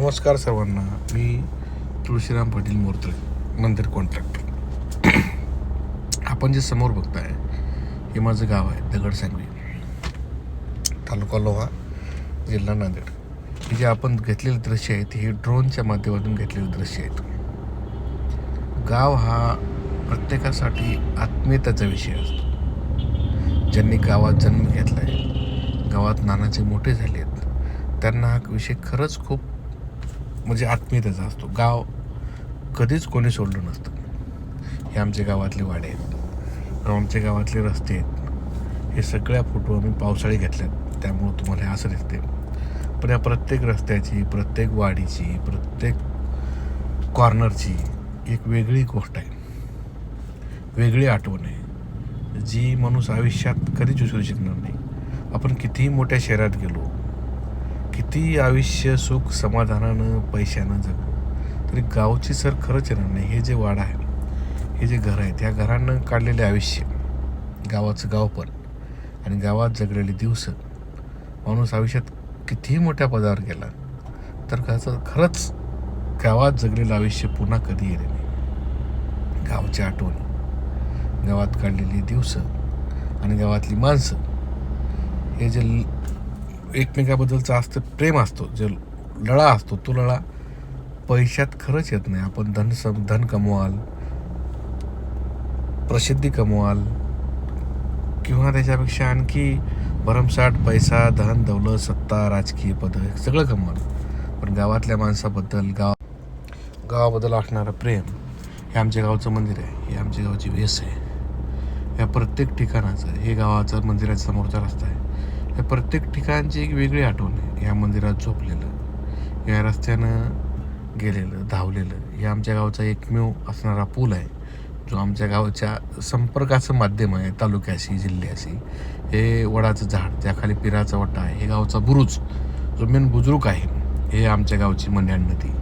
नमस्कार सर्वांना. मी तुळशीराम पाटील मोरतळे, मंदिर कॉन्ट्रॅक्टर. आपण जे समोर बघताय हे माझं गाव आहे, दगडसांगवी, तालुका लोहा, जिल्हा नांदेड. हे जे आपण घेतलेले दृश्य आहेत हे ड्रोनच्या माध्यमातून घेतलेले दृश्य आहेत. गाव हा प्रत्येकासाठी आत्मीयतेचा विषय असतो. ज्यांनी गावात जन्म घेतला आहे, गावात नानाचे मोठे झाले आहेत, त्यांना हा विषय खरंच खूप म्हणजे आत्मीयतेचा असतो. गाव कधीच कोणी सोडलं नसतं. हे आमच्या गावातले वाडे आहेत, आमच्या गावातले रस्ते आहेत. हे सगळ्या फोटो आम्ही पावसाळी घेतल्यात, त्यामुळं तुम्हाला हे असं दिसते. पण या प्रत्येक रस्त्याची, प्रत्येक वाडीची, प्रत्येक कॉर्नरची एक वेगळी गोष्ट आहे, वेगळी आठवण आहे, जी माणूस आयुष्यात कधीच विसरू शकणार नाही. आपण कितीही मोठ्या शहरात गेलो, किती आयुष्य सुख समाधानानं पैशानं जगलो, तरी गावची सर खरंच येणार नाही. हे जे वाडा आहे, हे जे घर आहे, त्या घरानं काढलेले आयुष्य, गावाचं गावपण आणि गावात जगलेले दिवस, माणूस आयुष्यात कितीही मोठ्या पदावर गेला तर खरंच गावात जगलेलं आयुष्य पुन्हा कधी येणे नाही. गावची आठवणी, गावात काढलेली दिवस आणि गावातली माणसं, हे जे एकमेकाबद्दलचा असतं प्रेम असतो, जो लळा असतो, तो लळा पैशात खरंच येत नाही. आपण धन कमवाल, प्रसिद्धी कमवाल किंवा त्याच्यापेक्षा आणखी भरमसाठ पैसा, धन, दौलत, सत्ता, राजकीय पद सगळं कमवाल, पण गावातल्या माणसाबद्दल, गावाबद्दल असणारं प्रेम, हे आमच्या गावचं मंदिर आहे, हे आमच्या गावची वेस आहे. या प्रत्येक ठिकाणाचं, हे गावाचं मंदिराच्या समोरचा रस्ता आहे, या प्रत्येक ठिकाणची एक वेगळी आठवण आहे. या मंदिरात झोपलेलं, या रस्त्यानं गेलेलं, धावलेलं, हे आमच्या गावचा एकमेव असणारा पूल आहे, जो आमच्या गावच्या संपर्काचं माध्यम आहे तालुक्याशी, जिल्ह्याशी. हे वडाचं झाड, त्याखाली पिराचा वटा आहे, हे गावचा बुरुज, जो मेन बुजुर्ग आहे, हे आमच्या गावची मंड्याण नदी.